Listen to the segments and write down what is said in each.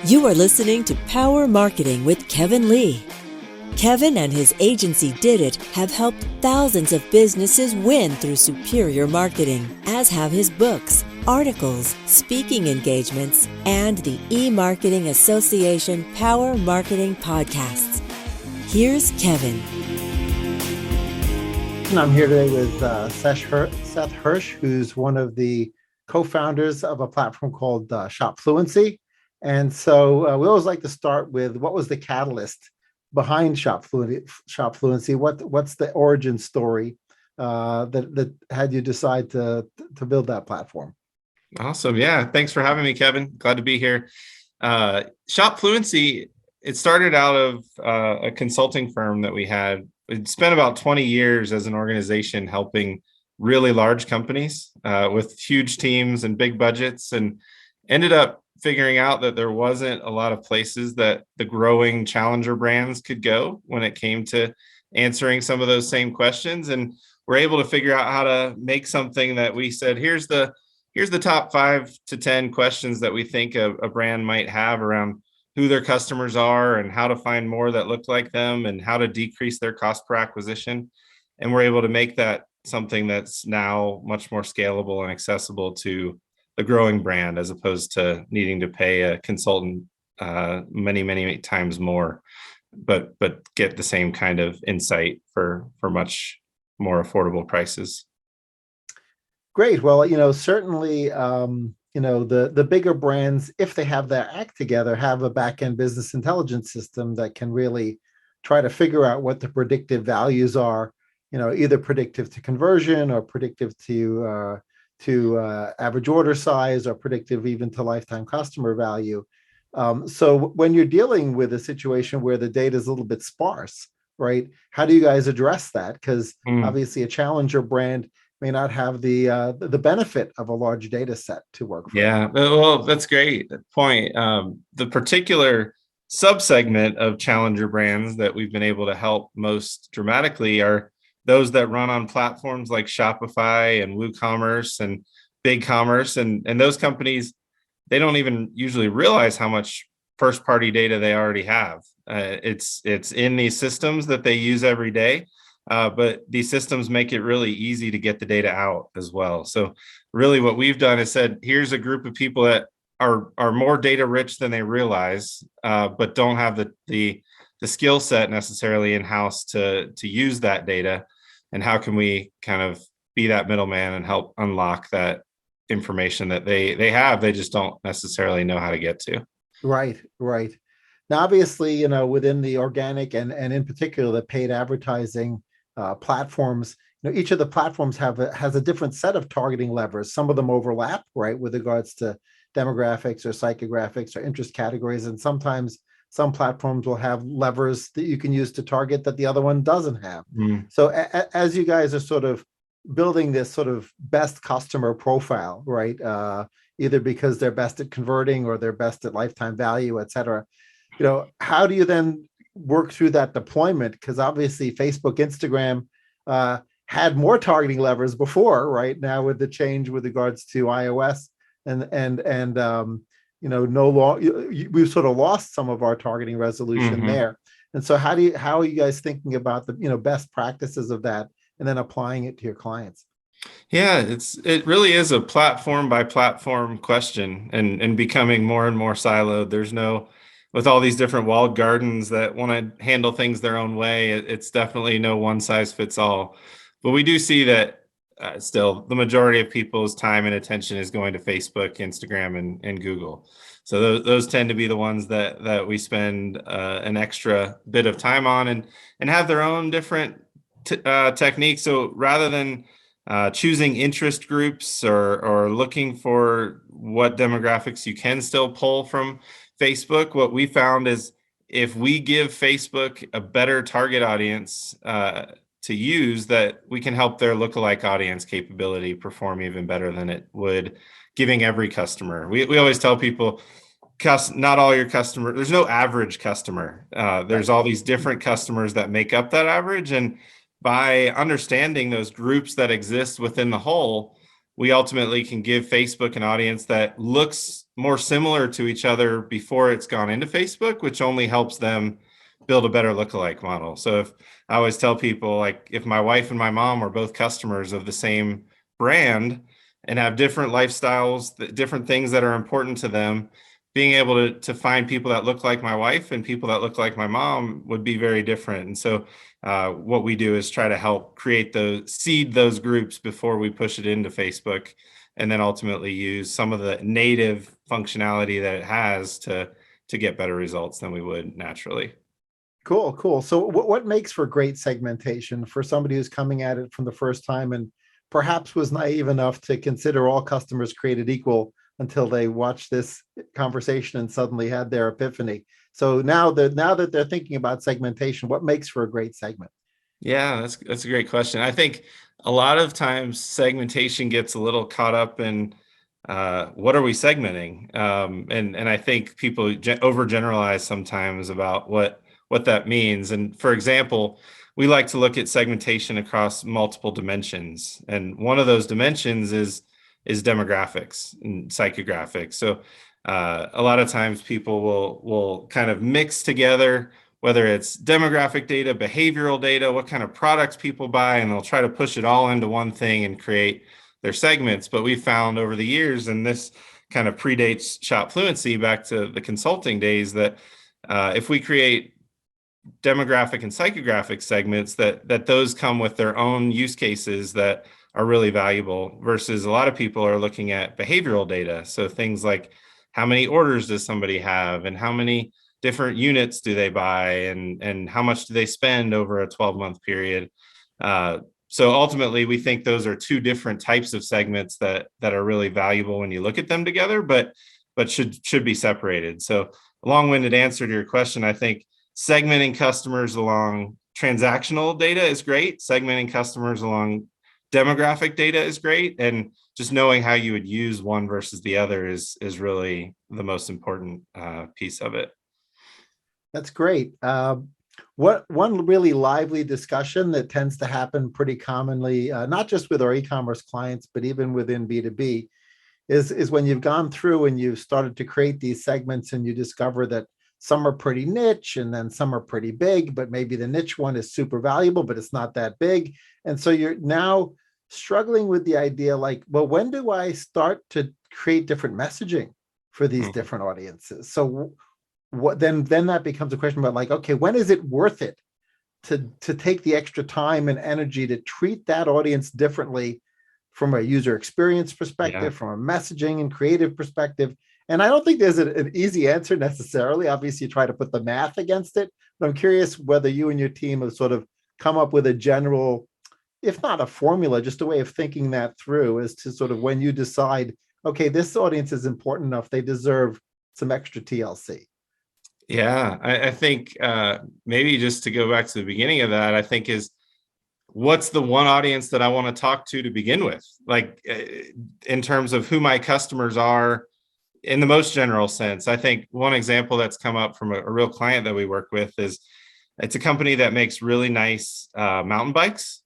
You are listening to Power Marketing with Kevin Lee. Kevin and his agency Did It have helped thousands of businesses win through superior marketing, as have his books, articles, speaking engagements, and the E-Marketing Association Power Marketing podcasts. Here's Kevin. I'm here today with Seth Hirsch, who's one of the co-founders of a platform called ShopFluency. And so we always like to start with what was the catalyst behind ShopFluency? What's the origin story that had you decide to build that platform? Awesome. Yeah. Thanks for having me, Kevin. Glad to be here. ShopFluency, it started out of a consulting firm that we had. It spent about 20 years as an organization helping really large companies with huge teams and big budgets, and ended up figuring out that there wasn't a lot of places that the growing challenger brands could go when it came to answering some of those same questions. And we're able to figure out how to make something that we said, here's the top 5 to 10 questions that we think a brand might have around who their customers are and how to find more that look like them and how to decrease their cost per acquisition. And we're able to make that something that's now much more scalable and accessible to the growing brand, as opposed to needing to pay a consultant many times more, but get the same kind of insight for much more affordable prices. Great. Well, certainly, the bigger brands, if they have their act together, have a back-end business intelligence system that can really try to figure out what the predictive values are, either predictive to conversion or predictive to average order size or predictive even to lifetime customer value. So when you're dealing with a situation where the data is a little bit sparse, right? How do you guys address that? Because obviously a challenger brand may not have the benefit of a large data set to work from. Yeah, well, that's great point. The particular subsegment of challenger brands that we've been able to help most dramatically are those that run on platforms like Shopify and WooCommerce and BigCommerce, and those companies, they don't even usually realize how much first-party data they already have. It's in these systems that they use every day. But these systems make it really easy to get the data out as well. So really what we've done is said, here's a group of people that are more data rich than they realize, but don't have the skill set necessarily in-house to use that data. And how can we kind of be that middleman and help unlock that information that they have, they just don't necessarily know how to get to. Right. Now, obviously, within the organic and in particular the paid advertising platforms, each of the platforms has a different set of targeting levers. Some of them overlap, right, with regards to demographics or psychographics or interest categories, and sometimes some platforms will have levers that you can use to target that the other one doesn't have. So as you guys are sort of building this sort of best customer profile, right, either because they're best at converting or they're best at lifetime value, et cetera, how do you then work through that deployment? Because obviously Facebook, Instagram had more targeting levers before, right? Now with the change with regards to iOS we've sort of lost some of our targeting resolution there. And so how are you guys thinking about the best practices of that and then applying it to your clients? Yeah, it really is a platform by platform question and becoming more and more siloed. There's with all these different walled gardens that want to handle things their own way, it's definitely no one size fits all. But we do see that still the majority of people's time and attention is going to Facebook, Instagram, and Google. So those tend to be the ones that we spend an extra bit of time on and have their own different techniques. So rather than choosing interest groups or looking for what demographics you can still pull from Facebook, what we found is if we give Facebook a better target audience to use, that we can help their lookalike audience capability perform even better than it would giving every customer. We always tell people, not all your customers, there's no average customer. There's all these different customers that make up that average. And by understanding those groups that exist within the whole, we ultimately can give Facebook an audience that looks more similar to each other before it's gone into Facebook, which only helps them build a better lookalike model. So if I always tell people, like, if my wife and my mom are both customers of the same brand and have different lifestyles, different things that are important to them, being able to find people that look like my wife and people that look like my mom would be very different. And so what we do is try to help seed those groups before we push it into Facebook, and then ultimately use some of the native functionality that it has to get better results than we would naturally. Cool, cool. So what makes for great segmentation for somebody who's coming at it from the first time and perhaps was naive enough to consider all customers created equal until they watched this conversation and suddenly had their epiphany? So now that they're thinking about segmentation, what makes for a great segment? Yeah, that's a great question. I think a lot of times segmentation gets a little caught up in what are we segmenting, and I think people overgeneralize sometimes about what that means. And for example, we like to look at segmentation across multiple dimensions, and one of those dimensions is demographics and psychographics. So a lot of times people will kind of mix together, whether it's demographic data, behavioral data, what kind of products people buy, and they'll try to push it all into one thing and create their segments. But we've found over the years, and this kind of predates ShopFluency back to the consulting days, that if we create demographic and psychographic segments, that those come with their own use cases that are really valuable, versus a lot of people are looking at behavioral data. So things like, how many orders does somebody have, and how many different units do they buy, and how much do they spend over a 12-month period. So ultimately, we think those are two different types of segments that are really valuable when you look at them together, but should be separated. So a long-winded answer to your question, I think segmenting customers along transactional data is great. Segmenting customers along demographic data is great. And just knowing how you would use one versus the other is really the most important piece of it. That's great. One really lively discussion that tends to happen pretty commonly, not just with our e-commerce clients, but even within B2B, is when you've gone through and you've started to create these segments and you discover that some are pretty niche and then some are pretty big, but maybe the niche one is super valuable, but it's not that big. And so you're now struggling with the idea like, well, when do I start to create different messaging for these different audiences? So what then that becomes a question about like, okay, when is it worth it to take the extra time and energy to treat that audience differently from a user experience perspective, from a messaging and creative perspective? And I don't think there's an easy answer necessarily. Obviously, you try to put the math against it, but I'm curious whether you and your team have sort of come up with a general, if not a formula, just a way of thinking that through as to sort of when you decide, okay, this audience is important enough, they deserve some extra TLC. Yeah, I think maybe just to go back to the beginning of that, I think is, what's the one audience that I want to talk to begin with? Like in terms of who my customers are in the most general sense. I think one example that's come up from a real client that we work with is, it's a company that makes really nice mountain bikes,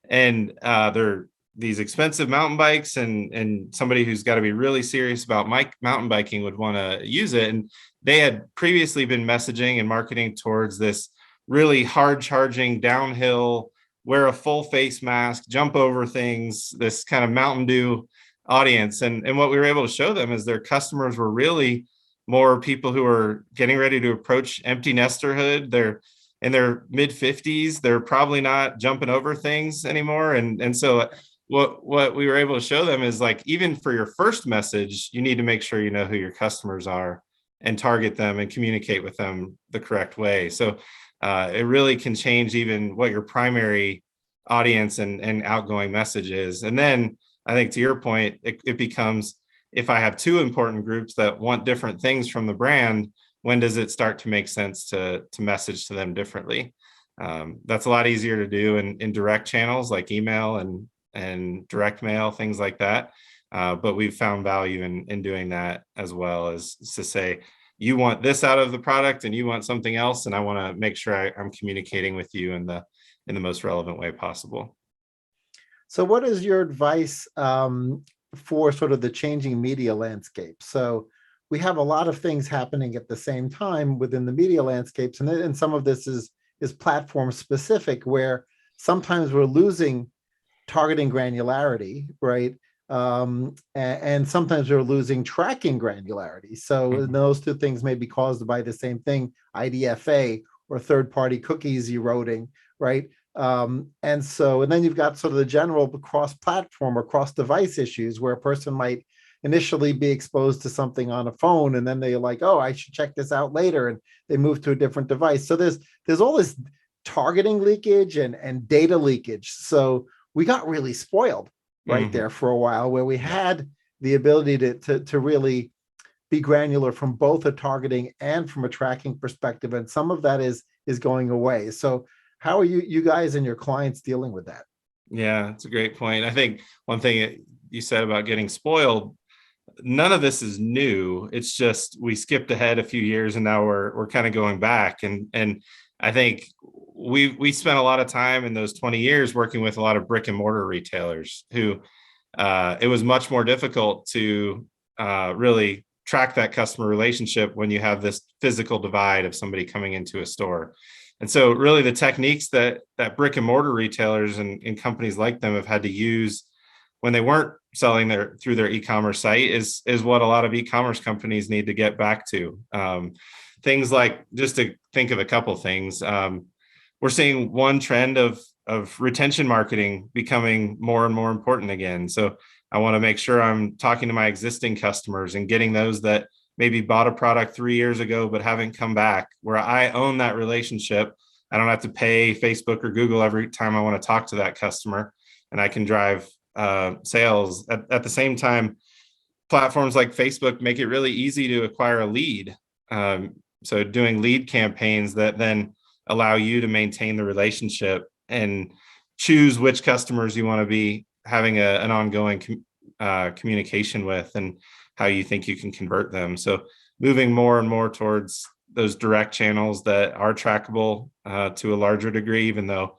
and they're these expensive mountain bikes, and somebody who's got to be really serious about mountain biking would want to use it. And they had previously been messaging and marketing towards this really hard charging downhill, wear a full face mask, jump over things, this kind of Mountain Dew audience. And what we were able to show them is their customers were really more people who are getting ready to approach empty nesterhood. They're in their mid 50s. They're probably not jumping over things anymore. And so what we were able to show them is, like, even for your first message, you need to make sure you know who your customers are and target them and communicate with them the correct way. So it really can change even what your primary audience and outgoing message is. And then I think, to your point, it becomes, if I have two important groups that want different things from the brand, when does it start to make sense to message to them differently? That's a lot easier to do in direct channels like email and direct mail, things like that. But we've found value in doing that, as well as to say, you want this out of the product and you want something else, and I want to make sure I'm communicating with you in the most relevant way possible. So what is your advice for sort of the changing media landscape? So we have a lot of things happening at the same time within the media landscapes, and some of this is platform specific, where sometimes we're losing targeting granularity, right? And sometimes we're losing tracking granularity. So those two things may be caused by the same thing, IDFA or third-party cookies eroding, right? And then you've got sort of the general cross-platform or cross-device issues where a person might initially be exposed to something on a phone, and then they're like, oh, I should check this out later, and they move to a different device. So there's all this targeting leakage and data leakage. So we got really spoiled right there for a while, where we had the ability to really be granular from both a targeting and from a tracking perspective. And some of that is going away. So how are you guys and your clients dealing with that? Yeah, it's a great point. I think one thing you said about getting spoiled, none of this is new. It's just we skipped ahead a few years and now we're kind of going back. And I think we spent a lot of time in those 20 years working with a lot of brick and mortar retailers who it was much more difficult to really track that customer relationship when you have this physical divide of somebody coming into a store. And so really the techniques that brick and mortar retailers and companies like them have had to use when they weren't selling through their e-commerce site is what a lot of e-commerce companies need to get back to. Things like, just to think of a couple of things, we're seeing one trend of retention marketing becoming more and more important again. So I want to make sure I'm talking to my existing customers and getting those that maybe bought a product 3 years ago but haven't come back, where I own that relationship. I don't have to pay Facebook or Google every time I want to talk to that customer, and I can drive sales. At the same time, platforms like Facebook make it really easy to acquire a lead. So doing lead campaigns that then allow you to maintain the relationship and choose which customers you want to be having an ongoing communication with and how you think you can convert them. So moving more and more towards those direct channels that are trackable to a larger degree, even though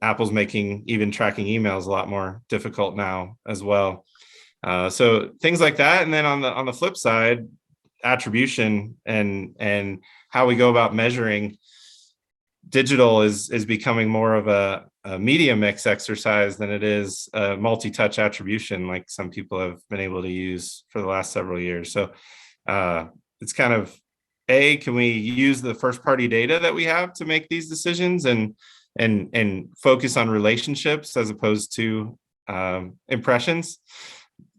Apple's making even tracking emails a lot more difficult now as well. So things like that. And then on the flip side, attribution and how we go about measuring. Digital is becoming more of a media mix exercise than it is a multi-touch attribution, like some people have been able to use for the last several years. So it's kind of, can we use the first party data that we have to make these decisions and focus on relationships as opposed to impressions?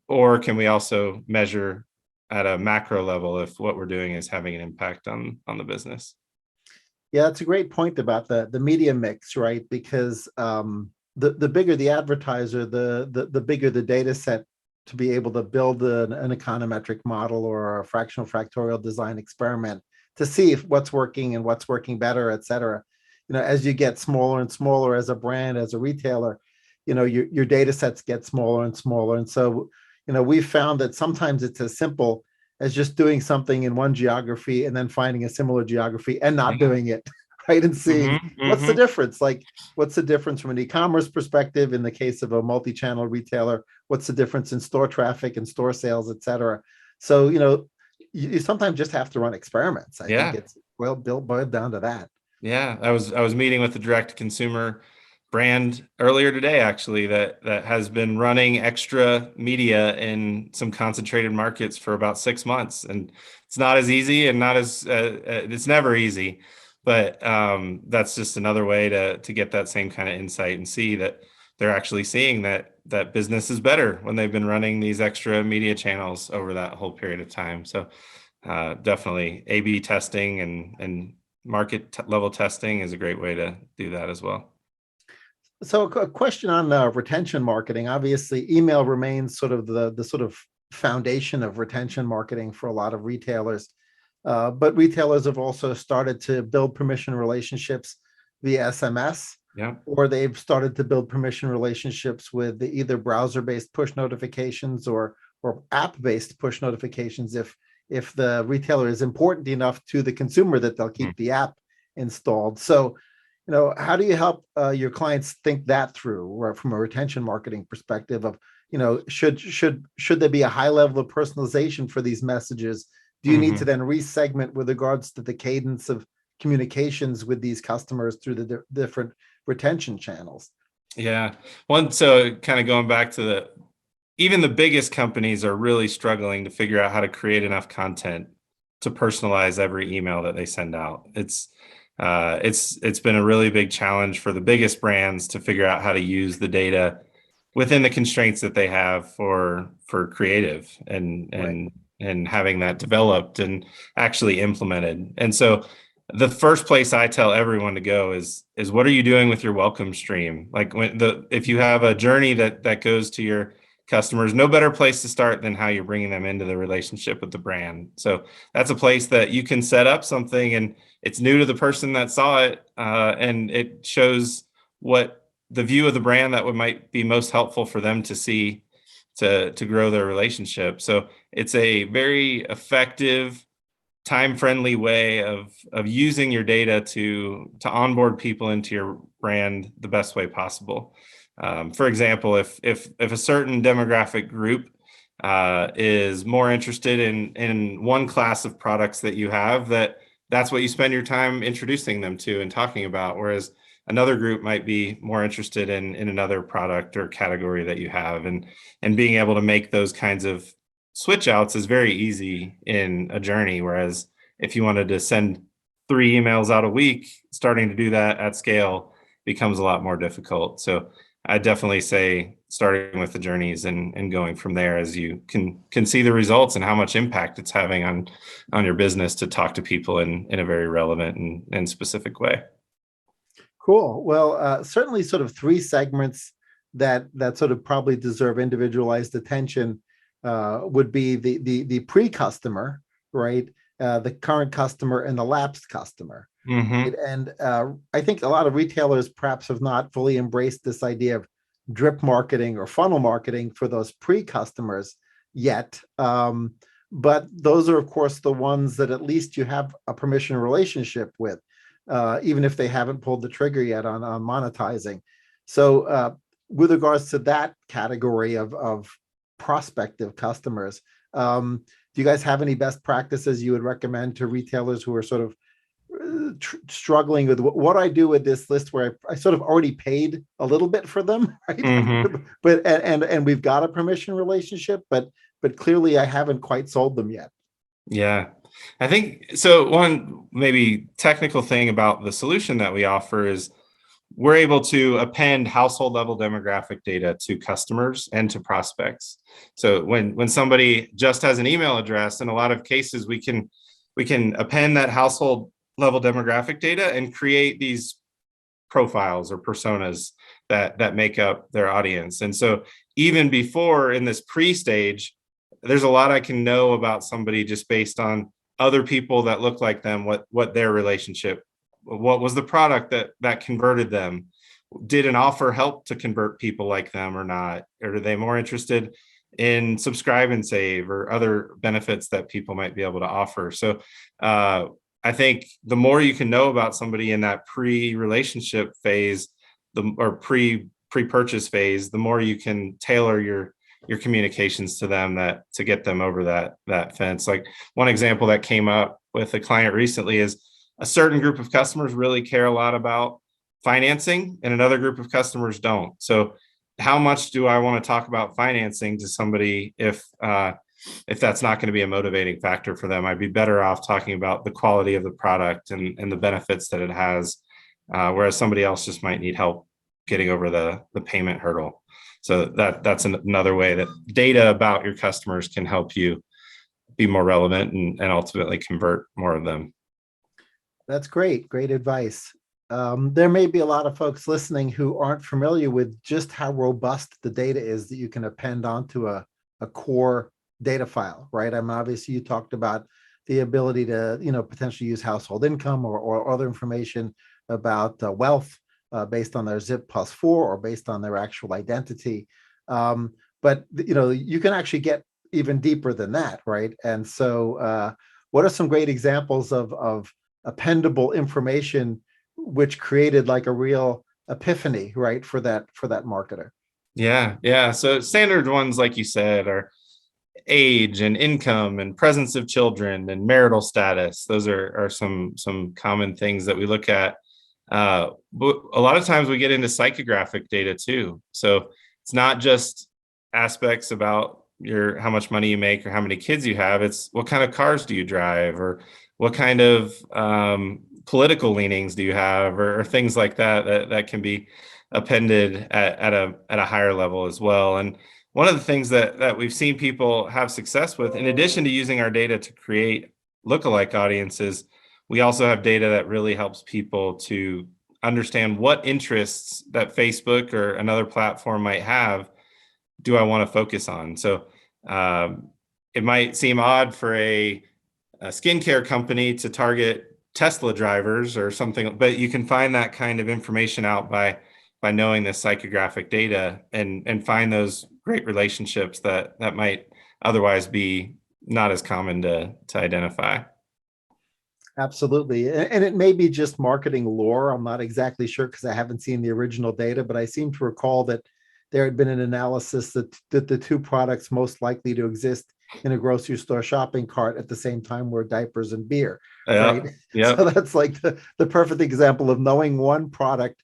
Or can we also measure at a macro level if what we're doing is having an impact on the business? Yeah, that's a great point about the media mix, right? Because the bigger the advertiser, the bigger the data set to be able to build an econometric model or a fractional factorial design experiment to see if what's working and what's working better, et cetera. As you get smaller and smaller as a brand, as a retailer, your data sets get smaller and smaller. And so, we've found that sometimes it's as simple as just doing something in one geography and then finding a similar geography and not doing it, right? And seeing what's the difference? Like, what's the difference from an e-commerce perspective in the case of a multi-channel retailer? What's the difference in store traffic and store sales, et cetera? So, you sometimes just have to run experiments. I think it's boiled down to that. Yeah, I was meeting with the direct consumer brand earlier today, actually, that has been running extra media in some concentrated markets for about 6 months, and it's not as easy and not as it's never easy, but that's just another way to get that same kind of insight and see that they're actually seeing that business is better when they've been running these extra media channels over that whole period of time. So definitely A/B testing and market level testing is a great way to do that as well. So a question on retention marketing. Obviously, email remains sort of the sort of foundation of retention marketing for a lot of retailers. But retailers have also started to build permission relationships via SMS, or they've started to build permission relationships with either browser-based push notifications or app-based push notifications if the retailer is important enough to the consumer that they'll keep the app installed. So, how do you help your clients think that through, or from a retention marketing perspective of, should there be a high level of personalization for these messages do you need to then resegment with regards to the cadence of communications with these customers through the different retention channels? Yeah. So kind of going back to even the biggest companies are really struggling to figure out how to create enough content to personalize every email that they send out. It's been a really big challenge for the biggest brands to figure out how to use the data within the constraints that they have for creative and having that developed and actually implemented. And so the first place I tell everyone to go is what are you doing with your welcome stream? Like if you have a journey that goes to your customers, no better place to start than how you're bringing them into the relationship with the brand. So that's a place that you can set up something, and it's new to the person that saw it, and it shows what the view of the brand that might be most helpful for them to see to grow their relationship. So it's a very effective, time-friendly way of using your data to onboard people into your brand the best way possible. For example, if a certain demographic group is more interested in one class of products that you have, that's what you spend your time introducing them to and talking about, whereas another group might be more interested in another product or category that you have, and being able to make those kinds of switch outs is very easy in a journey. Whereas if you wanted to send 3 emails out a week, starting to do that at scale becomes a lot more difficult. So I definitely say starting with the journeys and going from there, as you can see the results and how much impact it's having on your business to talk to people in a very relevant and specific way. Cool. Well, certainly sort of 3 segments that sort of probably deserve individualized attention would be the pre-customer, right? The current customer and the lapsed customer. Mm-hmm. And I think a lot of retailers perhaps have not fully embraced this idea of drip marketing or funnel marketing for those pre-customers yet. But those are, of course, the ones that at least you have a permission relationship with, even if they haven't pulled the trigger yet on monetizing. So with regards to that category of prospective customers, do you guys have any best practices you would recommend to retailers who are sort of struggling with what I do with this list where I sort of already paid a little bit for them, right? Mm-hmm. But and we've got a permission relationship, but clearly I haven't quite sold them yet. Yeah, I think so. One maybe technical thing about the solution that we offer is we're able to append household level demographic data to customers and to prospects. So when somebody just has an email address, in a lot of cases we can append that household level demographic data and create these profiles or personas that make up their audience. And so even before, in this pre-stage, there's a lot I can know about somebody just based on other people that look like them, what their relationship, what was the product that converted them, did an offer help to convert people like them or not, or are they more interested in subscribe and save or other benefits that people might be able to offer. So I think the more you can know about somebody in that pre-relationship phase, or pre-purchase phase, the more you can tailor your communications to them to get them over that fence. Like one example that came up with a client recently is a certain group of customers really care a lot about financing and another group of customers don't. So how much do I want to talk about financing to somebody if that's not going to be a motivating factor for them? I'd be better off talking about the quality of the product and the benefits that it has, whereas somebody else just might need help getting over the payment hurdle. So that's another way that data about your customers can help you be more relevant and ultimately convert more of them. That's great. Great advice. There may be a lot of folks listening who aren't familiar with just how robust the data is that you can append onto a core data file, right? I mean, obviously you talked about the ability to, potentially use household income or other information about wealth based on their zip +4 or based on their actual identity. But, you can actually get even deeper than that, right? And so what are some great examples of appendable information which created like a real epiphany, right, for that marketer? Yeah. So standard ones, like you said, are age and income and presence of children and marital status. Those are some common things that we look at. But a lot of times we get into psychographic data too. So it's not just aspects about how much money you make or how many kids you have. It's what kind of cars do you drive, or what kind of political leanings do you have, or things like that can be appended at a higher level as well. And one of the things that we've seen people have success with, in addition to using our data to create lookalike audiences, we also have data that really helps people to understand what interests that Facebook or another platform might have do I want to focus on. So it might seem odd for a skincare company to target Tesla drivers or something, but you can find that kind of information out by knowing this psychographic data, and find those great relationships that might otherwise be not as common to identify. Absolutely. And it may be just marketing lore. I'm not exactly sure because I haven't seen the original data, but I seem to recall that there had been an analysis that the two products most likely to exist in a grocery store shopping cart at the same time were diapers and beer, right? Yeah. So that's like the perfect example of knowing one product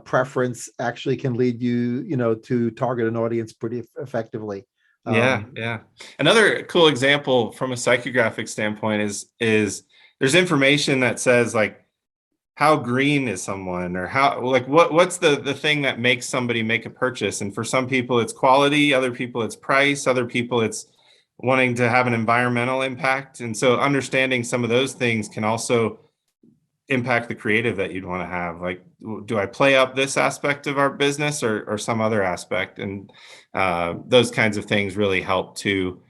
preference actually can lead you, to target an audience pretty effectively. Yeah. Another cool example from a psychographic standpoint is there's information that says, like, how green is someone, or how, like, what's the thing that makes somebody make a purchase. And for some people it's quality, other people it's price, other people it's wanting to have an environmental impact. And so understanding some of those things can also impact the creative that you'd want to have. Like, do I play up this aspect of our business or some other aspect? And those kinds of things really help to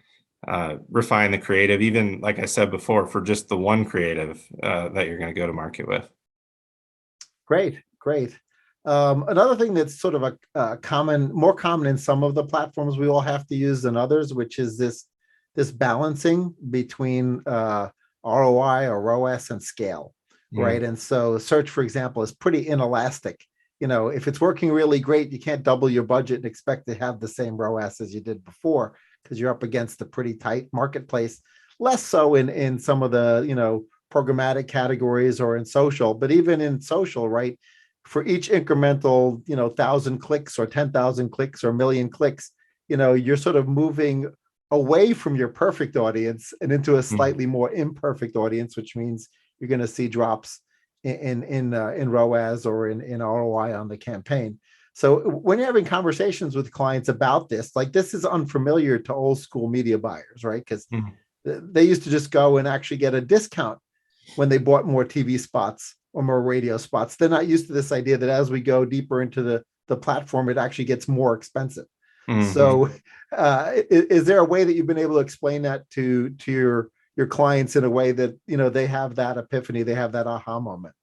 refine the creative, even, like I said before, for just the one creative that you're going to go to market with. Great. Another thing that's sort of more common in some of the platforms we all have to use than others, which is this balancing between ROI or ROAS and scale, right? And so search, for example, is pretty inelastic. If it's working really great, you can't double your budget and expect to have the same ROAS as you did before, because you're up against a pretty tight marketplace. Less so in some of the, programmatic categories or in social, but even in social, right? For each incremental, 1,000 clicks or 10,000 clicks or 1,000,000 clicks, you're sort of moving away from your perfect audience and into a slightly more imperfect audience, which means you're going to see drops in ROAS or in ROI on the campaign. So when you're having conversations with clients about this, like, this is unfamiliar to old school media buyers, right? Because they used to just go and actually get a discount when they bought more TV spots or more radio spots. They're not used to this idea that as we go deeper into the platform, it actually gets more expensive. So is there a way that you've been able to explain that to your clients in a way that, they have that epiphany, they have that aha moment?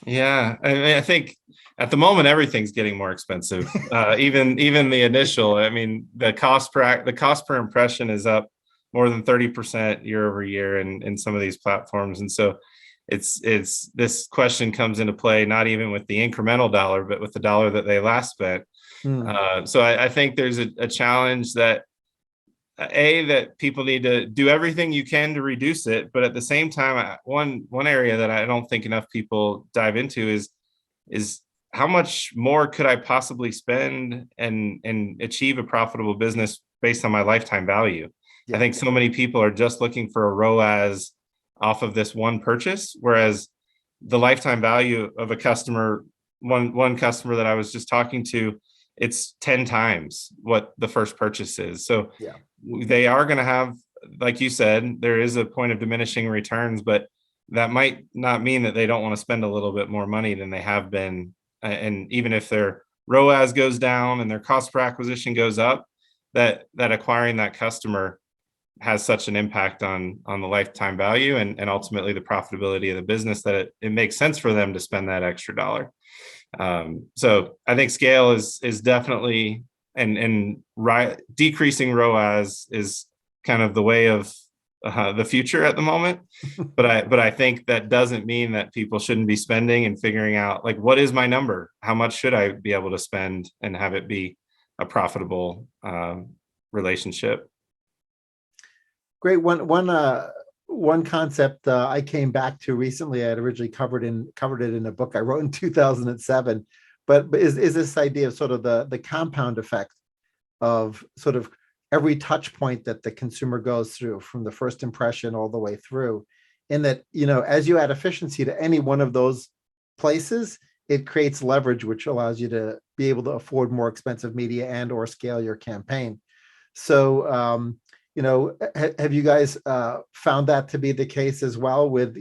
Yeah, I think at the moment everything's getting more expensive. Even the initial. I mean, the cost per impression is up more than 30% year over year in some of these platforms, and so it's this question comes into play not even with the incremental dollar, but with the dollar that they last spent. So I think there's a challenge that that people need to do everything you can to reduce it, but at the same time, one area that I don't think enough people dive into is how much more could I possibly spend and achieve a profitable business based on my lifetime value. I think so many people are just looking for a ROAS off of this one purchase, whereas the lifetime value of a customer, one customer that I was just talking to, it's 10 times what the first purchase is. So they are going to have, like you said, there is a point of diminishing returns, but that might not mean that they don't want to spend a little bit more money than they have been. And even if their ROAS goes down and their cost per acquisition goes up, that acquiring that customer has such an impact on the lifetime value and ultimately the profitability of the business that it makes sense for them to spend that extra dollar. So I think scale is definitely and decreasing ROAS is kind of the way of the future at the moment. But I think that doesn't mean that people shouldn't be spending and figuring out, like, what is my number? How much should I be able to spend and have it be a profitable relationship? Great. One concept I came back to recently. I had originally covered it in a book I wrote in 2007, but is this idea of sort of the compound effect of sort of every touch point that the consumer goes through from the first impression all the way through, in that, as you add efficiency to any one of those places, it creates leverage, which allows you to be able to afford more expensive media and or scale your campaign. So, have you guys found that to be the case as well with,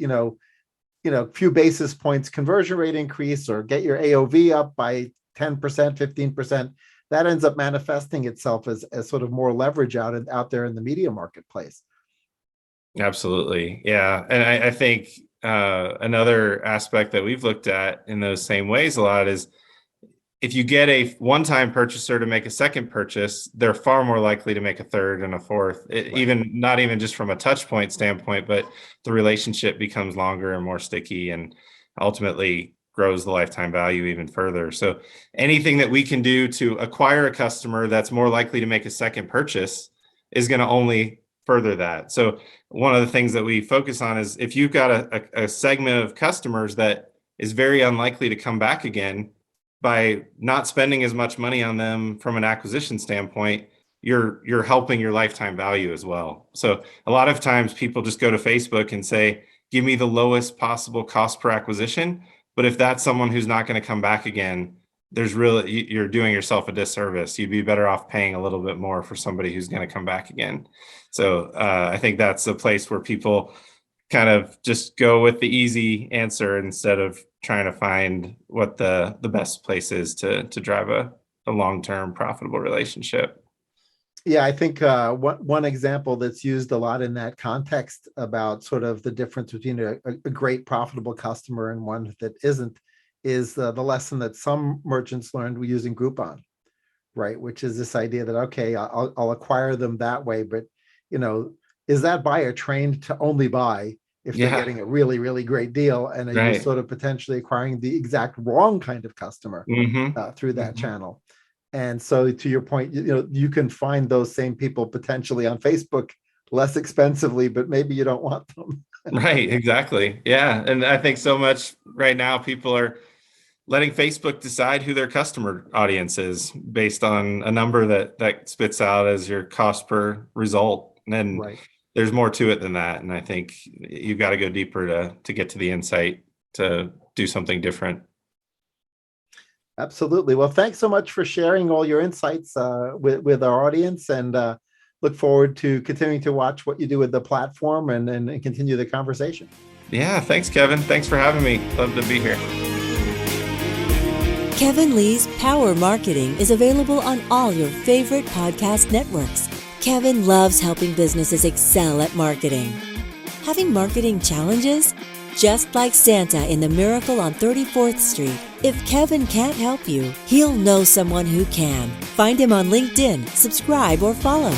few basis points conversion rate increase, or get your AOV up by 10%, 15%, that ends up manifesting itself as sort of more leverage out there in the media marketplace? Absolutely. Yeah. And I think another aspect that we've looked at in those same ways a lot is, if you get a one-time purchaser to make a second purchase, they're far more likely to make a third and a fourth, even not even just from a touch point standpoint, but the relationship becomes longer and more sticky, and ultimately grows the lifetime value even further. So anything that we can do to acquire a customer that's more likely to make a second purchase is going to only further that. So one of the things that we focus on is, if you've got a segment of customers that is very unlikely to come back again, by not spending as much money on them from an acquisition standpoint, you're helping your lifetime value as well. So a lot of times people just go to Facebook and say, give me the lowest possible cost per acquisition. But if that's someone who's not going to come back again, you're doing yourself a disservice. You'd be better off paying a little bit more for somebody who's going to come back again. So I think that's a place where people kind of just go with the easy answer instead of trying to find what the best place is to drive a long-term profitable relationship. Yeah, I think one example that's used a lot in that context about sort of the difference between a great profitable customer and one that isn't is the lesson that some merchants learned using Groupon, right? Which is this idea that, okay, I'll acquire them that way, but is that buyer trained to only buy if they're getting a really, really great deal, and are you sort of potentially acquiring the exact wrong kind of customer through that channel? And so, to your point, you can find those same people potentially on Facebook less expensively, but maybe you don't want them. Right, exactly. Yeah. And I think so much right now, people are letting Facebook decide who their customer audience is based on a number that spits out as your cost per result. And there's more to it than that. And I think you've got to go deeper to get to the insight to do something different. Absolutely. Well, thanks so much for sharing all your insights with our audience, and look forward to continuing to watch what you do with the platform and continue the conversation. Yeah. Thanks, Kevin. Thanks for having me. Love to be here. Kevin Lee's Power Marketing is available on all your favorite podcast networks. Kevin loves helping businesses excel at marketing. Having marketing challenges? Just like Santa in the Miracle on 34th Street, if Kevin can't help you, he'll know someone who can. Find him on LinkedIn, subscribe, or follow.